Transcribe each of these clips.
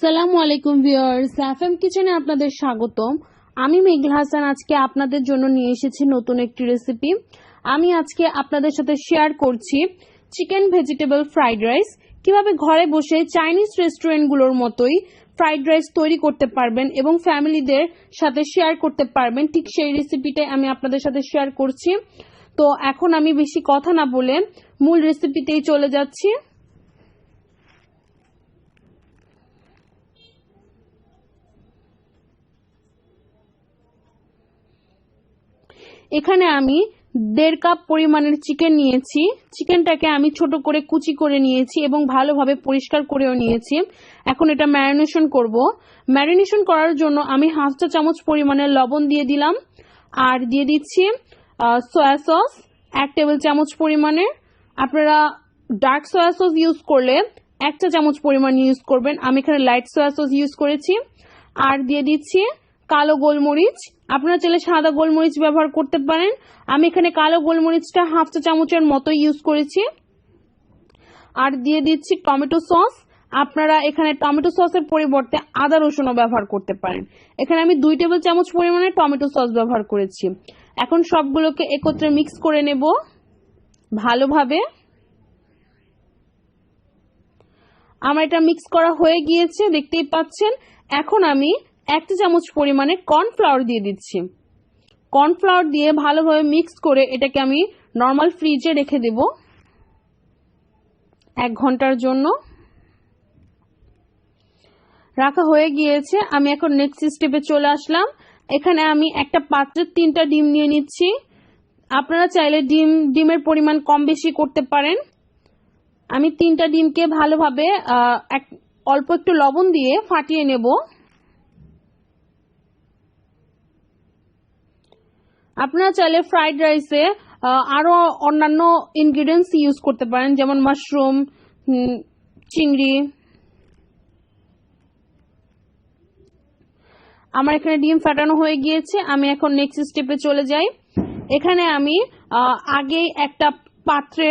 আসসালামু আলাইকুম viewers, FM কিচেনে আপনাদের স্বাগতম। আমি মেঘলা হাসান আজকে আপনাদের জন্য নিয়ে এসেছি নতুন একটি রেসিপি। আমি আজকে আপনাদের সাথে শেয়ার করছি চিকেন ভেজিটেবল ফ্রাইড রাইস। কিভাবে ঘরে বসে চাইনিজ রেস্টুরেন্টগুলোর মতোই ফ্রাইড রাইস তৈরি করতে পারবেন এবং ফ্যামিলিদের সাথে শেয়ার করতে পারবেন, ঠিক সেই রেসিপিটাই আমি আপনাদের সাথে শেয়ার করছি। তো এখন আমি বেশি কথা না বলে মূল রেসিপিতেই চলে যাচ্ছি। এখানে আমি 1.5 কাপ পরিমাণের চিকেন নিয়েছি। চিকেনটাকে আমি ছোট করে কুচি করে নিয়েছি এবং ভালোভাবে পরিষ্কার করেও নিয়েছি। এখন এটা ম্যারিনেশন করব। ম্যারিনেশন করার জন্য আমি 1/2 চা চামচ পরিমাণের লবণ দিয়ে দিলাম, আর দিয়ে দিচ্ছি সয়া সস 1 টেবিল চামচ পরিমাণের। আপনারা ডার্ক সয়া সস ইউজ করলে 1 চা চামচ পরিমাণ ইউজ করবেন, আমি এখানে লাইট সয়া সস ইউজ করেছি। আর দিয়ে দিচ্ছি কালো গোলমরিচ, আপনারা চাইলে সাদা গোলমরিচ ব্যবহার করতে পারেন। আমি এখানে কালো গোলমরিচটা 1/2 চা চামচের মতো ইউজ করেছি। আর দিয়ে দিচ্ছি টমেটো সস, আপনারা এখানে টমেটো সসের পরিবর্তে আদা রসুনও ব্যবহার করতে পারেন। এখানে আমি 2 টেবিল চামচ পরিমাণে টমেটো সস ব্যবহার করেছি। এখন সবগুলোকে একত্রে মিক্স করে নেব ভালোভাবে। আমার এটা মিক্স করা হয়ে গিয়েছে, দেখতেই পাচ্ছেন। এখন আমি 1 চা চামচ পরিমাণে কর্নফ্লাওয়ার দিয়ে দিচ্ছি। কর্নফ্লাওয়ার দিয়ে ভালোভাবে মিক্স করে এটাকে আমি নর্মাল ফ্রিজে রেখে দেব 1 ঘন্টার জন্য। রাখা হয়ে গিয়েছে। আমি এখন নেক্সট স্টেপে চলে আসলাম। এখানে আমি একটা পাত্রে 3টা ডিম নিয়ে নিচ্ছি। আপনারা চাইলে ডিমের পরিমাণ কম বেশি করতে পারেন। আমি 3টা ডিমকে ভালোভাবে অল্প একটু লবণ দিয়ে ফাটিয়ে নেব। আপনারা চাইলে ফ্রাইড রাইসে আরো অন্যান্য ইনগ্রিডিয়েন্টস ইউজ করতে পারেন, যেমন মাশরুম, চিংড়ি। আমার এখানে ডিম ফাটানো হয়ে গিয়েছে। আমি এখন নেক্সট স্টেপে চলে যাই। এখানে আমি আগেই একটা পাত্রে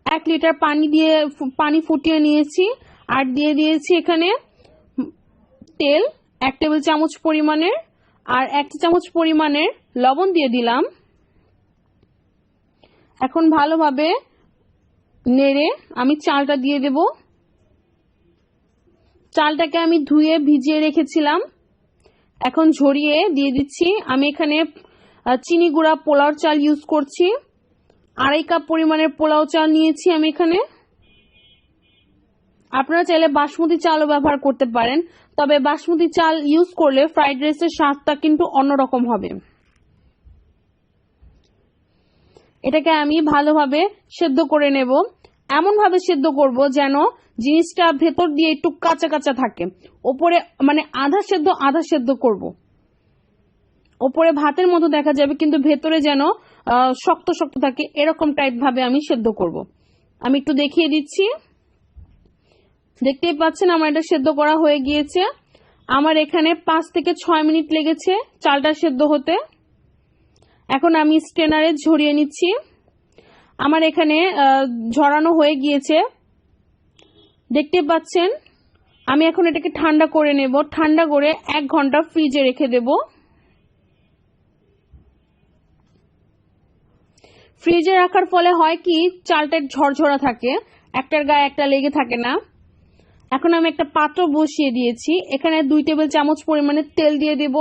1 লিটার পানি ফুটিয়ে নিয়েছি, আর দিয়ে দিয়েছি এখানে তেল 1 টেবিল চামচ পরিমাণের, আর 1 চা চামচ পরিমাণের লবণ দিয়ে দিলাম। এখন ভালোভাবে নেড়ে আমি চালটা দিয়ে দেব। চালটাকে আমি ধুয়ে ভিজিয়ে রেখেছিলাম, এখন ঝরিয়ে দিয়ে দিচ্ছি। আমি এখানে চিনি গুঁড়া পোলাও চাল ইউজ করছি। 2.5 কাপ পরিমাণের পোলাও চাল নিয়েছি আমি এখানে। আপনারা চাইলে বাসমতি চালও ব্যবহার করতে পারেন, তবে বাসমতি চাল ইউজ করলে ফ্রাইড রাইসের স্বাদটা কিন্তু অন্যরকম হবে। এটাকে আমি ভালোভাবে সেদ্ধ করে নেব। এমন ভাবে সেদ্ধ করব যেন জিনিসটা ভেতর দিয়ে একটু কাঁচা কাঁচা থাকে। ওপরে মানে আধা সেদ্ধ করব। ওপরে ভাতের মতো দেখা যাবে, কিন্তু ভেতরে যেন শক্ত শক্ত থাকে, এরকম টাইপ ভাবে আমি সেদ্ধ করব। আমি একটু দেখিয়ে দিচ্ছি। দেখতেই পাচ্ছেন আমার এটা সেদ্ধ করা হয়ে গিয়েছে। আমার এখানে 5 থেকে 6 মিনিট লেগেছে চালটা সেদ্ধ হতে। এখন আমি স্ট্রেনারে ঝরিয়ে নিচ্ছি। আমার এখানে ঝরানো হয়ে গিয়েছে, দেখতে পাচ্ছেন। আমি এখন এটাকে ঠান্ডা করে নেব। ঠান্ডা করে 1 ঘন্টা ফ্রিজে রেখে দেব। ফ্রিজে রাখার ফলে হয় কি, চালটা ঝরঝরা থাকে, একটার গায়ে একটা লেগে থাকে না। এখন আমি একটা পাত্র বসিয়ে দিয়েছি। এখানে 2 টেবিল চামচ পরিমাণে তেল দিয়ে দেব।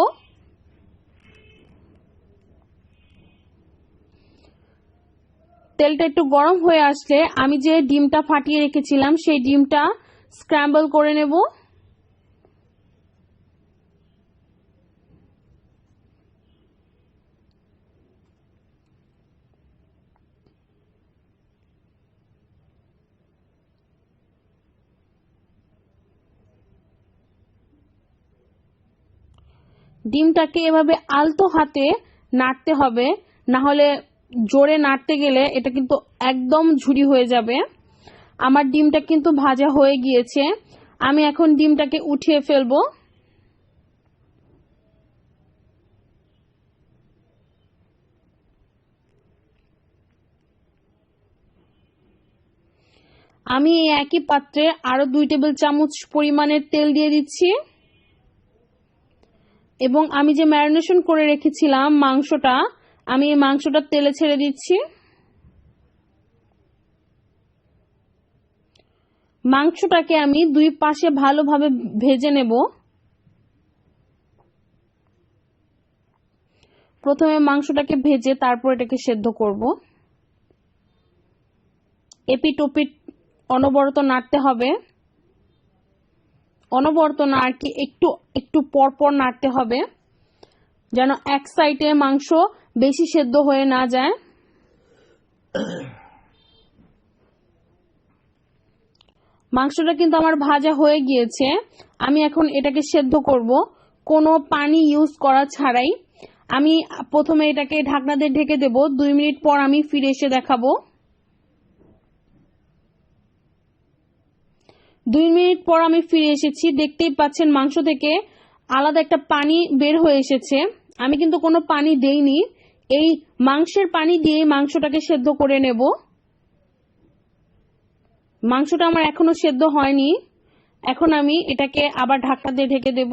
তেলটা একটু গরম হয়ে আসলে আমি যে ডিমটা ফাটিয়ে রেখেছিলাম সেই ডিমটা স্ক্র্যাম্বল করে নেব। ডিমটাকে এভাবে আলতো হাতে নাড়তে হবে, না হলে জোরে নাড়তে গেলে এটা কিন্তু একদম ঝুরি হয়ে যাবে। আমার ডিমটা কিন্তু ভাজা হয়ে গিয়েছে। আমি এখন ডিমটাকে উঠিয়ে ফেলবো। আমি এই একই পাত্রে আরো 2 টেবিল চামচ পরিমাণের তেল দিয়ে দিচ্ছি এবং আমি যে ম্যারিনেশন করে রেখেছিলাম মাংসটা, আমি এই মাংসটা তেলে ছেড়ে দিচ্ছি। মাংসটাকে আমি 2 পাশে ভালোভাবে ভেজে নেব। প্রথমে মাংসটাকে ভেজে তারপর এটাকে সেদ্ধ করব। এপিট ওপিট অনবরত নাড়তে হবে, অনবরত না আর কি, একটু একটু পর পর নাড়তে হবে যেন এক সাইডে মাংস বেশি সেদ্ধ হয়ে না যায়। মাংসটা কিন্তু আমার ভাজা হয়ে গিয়েছে। আমি এখন এটাকে সেদ্ধ করব কোনো পানি ইউজ করা ছাড়াই। আমি প্রথমে এটাকে ঢাকনা দিয়ে ঢেকে দেব। 2 মিনিট পর আমি ফিরে এসে দেখাবো। 2 মিনিট পর আমি ফিরে এসেছি। দেখতেই পাচ্ছেন মাংস থেকে আলাদা একটা পানি বের হয়ে এসেছে। আমি কিন্তু কোনো পানি দেইনি, এই মাংসের পানি দিয়ে মাংসটাকে সেদ্ধ করে নেব। মাংসটা আমার এখনো সেদ্ধ হয়নি। এখন আমি এটাকে আবার ঢাকনা দিয়ে ঢেকে দেব।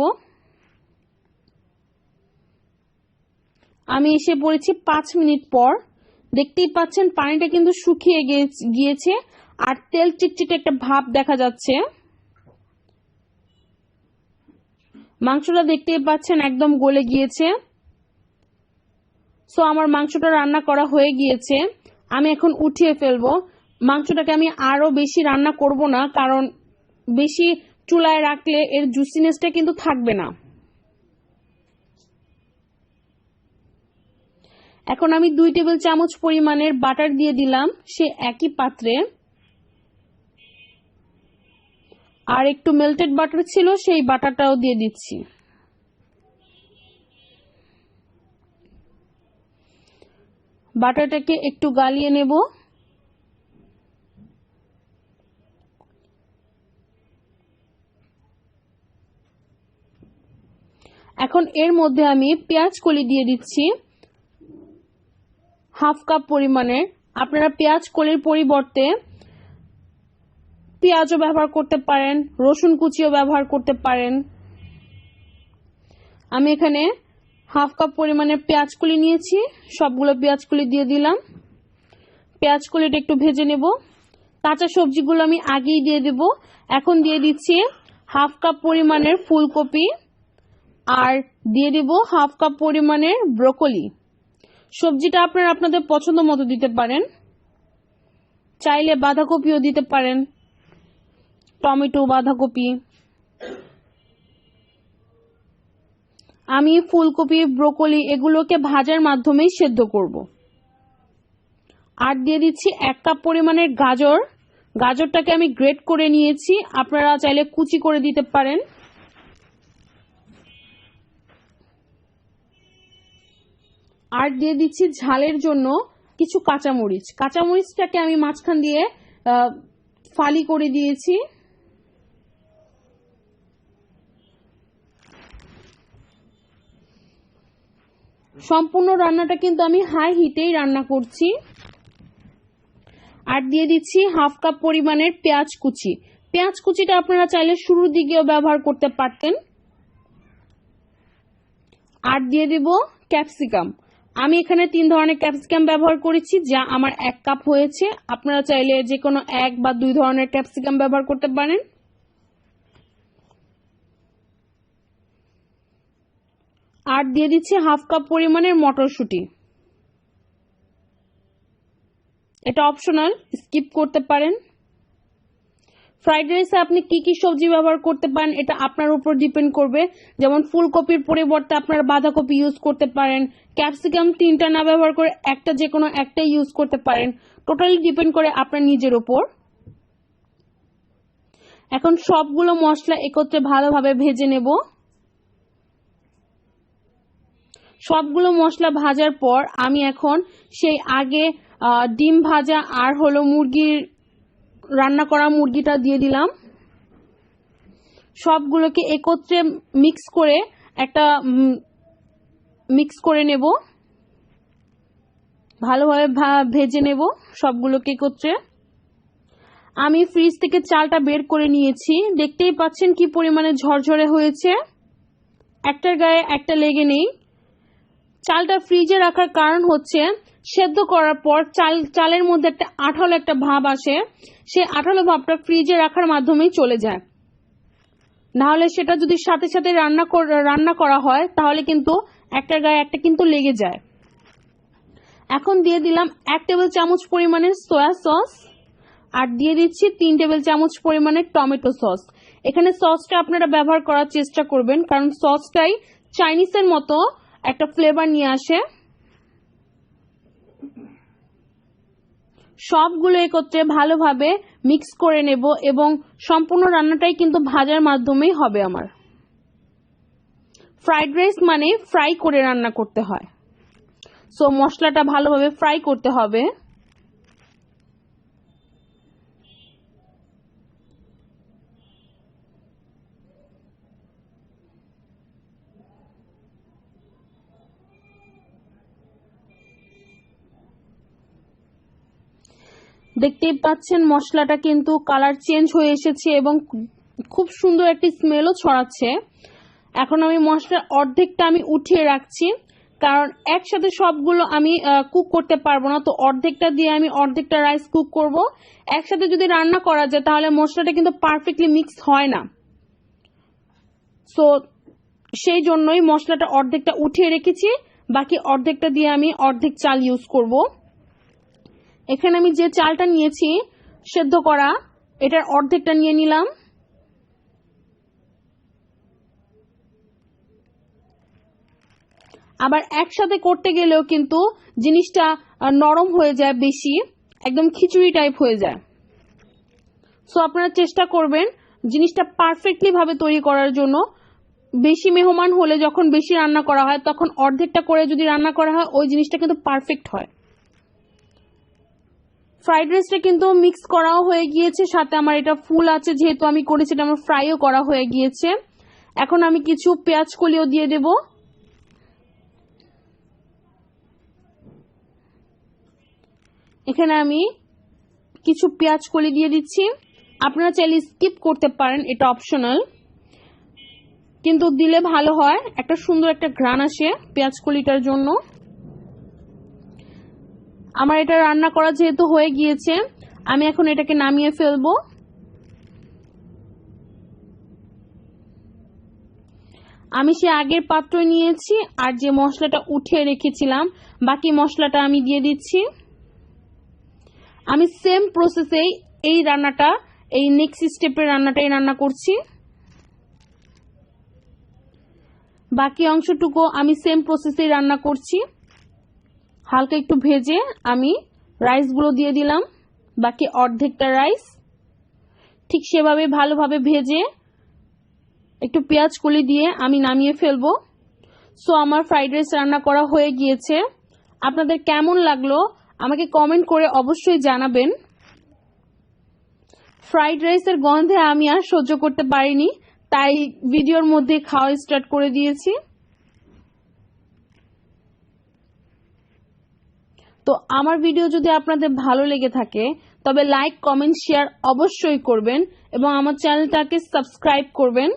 আমি এসে পড়েছি 5 মিনিট পর। দেখতেই পাচ্ছেন পানিটা কিন্তু শুকিয়ে গিয়েছে আর তেল চিটচিটে একটা ভাব দেখা যাচ্ছে। মাংসটা দেখতেই পাচ্ছেন একদম গলে গিয়েছে। সো আমার মাংসটা রান্না করা হয়ে গিয়েছে। আমি এখন উঠিয়ে ফেলবো। মাংসটাকে আমি আরো বেশি রান্না করব না, কারণ বেশি চুলায় রাখলে এর জুসিনেসটা কিন্তু থাকবে না। এখন আমি 2 টেবিল চামচ পরিমাণের বাটার দিয়ে দিলাম সে একই পাত্রে। আর একটু মেল্টেড বাটার ছিল, সেই বাটারটাও দিয়ে দিচ্ছি। বাটারটাকে একটু গালিয়ে নেব। এখন এর মধ্যে আমি পেঁয়াজ কলি দিয়ে দিচ্ছি হাফ কাপ পরিমাণে। আপনারা পেঁয়াজ কলির পরিবর্তে পেঁয়াজও ব্যবহার করতে পারেন, রসুন কুচিও ব্যবহার করতে পারেন। আমি এখানে হাফ কাপ পরিমাণের পেঁয়াজ কলি নিয়েছি, সবগুলো পেঁয়াজ কলি দিয়ে দিলাম। পেঁয়াজ কলিটা একটু ভেজে নেব। কাঁচা সবজিগুলো আমি আগেই দিয়ে দেব। এখন দিয়ে দিচ্ছি হাফ কাপ পরিমাণের ফুলকপি আর দিয়ে দেব হাফ কাপ পরিমাণের ব্রোকলি। সবজিটা আপনারা আপনাদের পছন্দ মতো দিতে পারেন, চাইলে বাঁধাকপিও দিতে পারেন, টমেটো, বাঁধাকপি। আমি ফুলকপি, ব্রোকলি এগুলোকে ভাজার মাধ্যমেই সেদ্ধ করব। আর দিয়ে দিচ্ছি 1 কাপ পরিমাণের গাজর। গাজরটাকে আমি গ্রেট করে নিয়েছি, আপনারা চাইলে কুচি করে দিতে পারেন। আর দিয়ে দিচ্ছি ঝালের জন্য কিছু কাঁচামরিচ। কাঁচামরিচটাকে আমি মাঝখান দিয়ে ফালি করে দিয়েছি। সম্পূর্ণ রান্নাটা কিন্তু আমি হাই হিটেই রান্না করছি। আর দিয়ে দিচ্ছি হাফ কাপ পরিমাণের পেঁয়াজ কুচি। পেঁয়াজ কুচিটা আপনারা চাইলে শুরুর দিকেও ব্যবহার করতে পারতেন। আর দিয়ে দেব ক্যাপসিকাম। আমি এখানে 3 ধরনের ক্যাপসিকাম ব্যবহার করেছি, যা আমার 1 কাপ হয়েছে। আপনারা চাইলে যে কোনো 1 বা 2 ধরনের ক্যাপসিকাম ব্যবহার করতে পারেন। আর দিয়ে দিচ্ছি হাফ কাপ পরিমাণের মটরশুঁটি। এটা অপশনাল, স্কিপ করতে পারেন। ফ্রাইড রাইসে আপনি কি কি সবজি ব্যবহার করতে পারেন এটা আপনার উপর ডিপেন্ড করবে। যেমন ফুলকপির পরিবর্তে আপনারা বাঁধাকপি ইউজ করতে পারেন, ক্যাপসিকাম 3টা না ব্যবহার করে একটা যে কোনো একটা ইউজ করতে পারেন। টোটালি ডিপেন্ড করে আপনার নিজের উপর। এখন সবগুলো মশলা একত্রে ভালোভাবে ভেজে নেব। সবগুলো মশলা ভাজার পর আমি এখন সেই আগে ডিম ভাজা আর হলো মুরগির রান্না করা মুরগিটা দিয়ে দিলাম। সবগুলোকে একত্রে মিক্স করে নেব, ভালোভাবে ভেজে নেব সবগুলোকে একত্রে। আমি ফ্রিজ থেকে চালটা বের করে নিয়েছি। দেখতেই পাচ্ছেন কি পরিমাণে ঝরঝরে হয়েছে, একটার গায়ে একটা লেগে নেই। চালটা ফ্রিজে রাখার কারণ হচ্ছে সেদ্ধ করার পর চালের মধ্যে একটা আঠালো একটা ভাব আসে, সেই আঠালো ভাবটা ফ্রিজে রাখার মাধ্যমেই চলে যায়। নাহলে সেটা যদি সাথে সাথে রান্না করা হয় তাহলে কিন্তু একটার গায়ে একটা কিন্তু লেগে যায়। এখন দিয়ে দিলাম 1 টেবিল চামচ পরিমাণের সয়া সস, আর দিয়ে দিচ্ছি 3 টেবিল চামচ পরিমাণের টমেটো সস। এখানে সসটা আপনারা ব্যবহার করার চেষ্টা করবেন, কারণ সসটাই চাইনিজের মতো একটা ফ্লেভার নিয়ে আসে। সবগুলো একত্রে ভালোভাবে মিক্স করে নেব এবং সম্পূর্ণ রান্নাটাই কিন্তু ভাজার মাধ্যমেই হবে। আমার ফ্রাইড রাইস মানে ফ্রাই করে রান্না করতে হয়, সো মশলাটা ভালোভাবে ফ্রাই করতে হবে। দেখতেই পাচ্ছেন মশলাটা কিন্তু কালার চেঞ্জ হয়ে এসেছে এবং খুব সুন্দর একটি স্মেলও ছড়াচ্ছে। এখন আমি মশলার অর্ধেকটা আমি উঠিয়ে রাখছি, কারণ একসাথে সবগুলো আমি কুক করতে পারবো না, তো অর্ধেকটা দিয়ে আমি অর্ধেকটা রাইস কুক করব। একসাথে যদি রান্না করা যায় তাহলে মশলাটা কিন্তু পারফেক্টলি মিক্স হয় না, সো সেই জন্যই মশলাটা অর্ধেকটা উঠিয়ে রেখেছি, বাকি অর্ধেকটা দিয়ে আমি অর্ধেক চাল ইউজ করব। এখানে আমি যে চালটা নিয়েছি সেদ্ধ করা, এটার অর্ধেকটা নিয়ে নিলাম। আবার একসাথে করতে গেলেও কিন্তু জিনিসটা নরম হয়ে যায়, বেশি একদম খিচুড়ি টাইপ হয়ে যায়। সো আপনারা চেষ্টা করবেন জিনিসটা পারফেক্টলি ভাবে তৈরি করার জন্য। বেশি মেহমান হলে যখন বেশি রান্না করা হয় তখন অর্ধেকটা করে যদি রান্না করা হয় ওই জিনিসটা কিন্তু পারফেক্ট হয়। ফ্রাইড রাইসটা কিন্তু মিক্স করাও হয়ে গিয়েছে, সাথে আমার এটা ফুল আছে যেহেতু আমি করেছি, এটা আমার ফ্রাইও করা হয়ে গিয়েছে। এখন আমি কিছু পেঁয়াজ কলিও দিয়ে দেব। এখানে আমি কিছু পেঁয়াজ কলি দিয়ে দিচ্ছি, আপনারা চাইলে স্কিপ করতে পারেন, এটা অপশনাল, কিন্তু দিলে ভালো হয়, একটা সুন্দর একটা ঘ্রাণ আসে পেঁয়াজ কলিটার জন্য। আমার এটা রান্না করা যেহেতু হয়ে গিয়েছে আমি এখন এটাকে নামিয়ে ফেলবো। আমি সে আগের পাত্র নিয়েছি আর যে মশলাটা উঠিয়ে রেখেছিলাম বাকি মশলাটা আমি দিয়ে দিচ্ছি। আমি সেম প্রসেসেই এই রান্নাটা, এই নেক্সট স্টেপের রান্নাটাই রান্না করছি। বাকি অংশটুকু আমি সেম প্রসেসেই রান্না করছি। হালকা একটু ভেজে আমি রাইসগুলো দিয়ে দিলাম, বাকি অর্ধেকটা রাইস ঠিক সেভাবে ভালোভাবে ভেজে একটু পেঁয়াজ কলি দিয়ে আমি নামিয়ে ফেলবো। সো আমার ফ্রাইড রাইস রান্না করা হয়ে গিয়েছে। আপনাদের কেমন লাগলো আমাকে কমেন্ট করে অবশ্যই জানাবেন। ফ্রাইড রাইসের গন্ধে আমি আর সহ্য করতে পারিনি, তাই ভিডিওর মধ্যে খাওয়া স্টার্ট করে দিয়েছি। তো আমার ভিডিও যদি আপনাদের ভালো লেগে থাকে তবে লাইক, কমেন্ট, শেয়ার অবশ্যই করবেন এবং আমার চ্যানেলটাকে সাবস্ক্রাইব করবেন।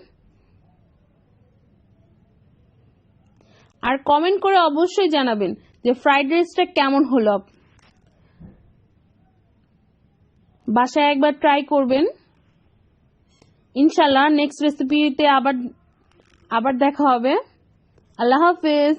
আর কমেন্ট করে অবশ্যই জানাবেন যে ফ্রাইড রাইসটা কেমন হলো। বাসায় একবার ট্রাই করবেন। ইনশাআল্লাহ নেক্সট রেসিপিতে আবার দেখা হবে। আল্লাহ হাফেজ।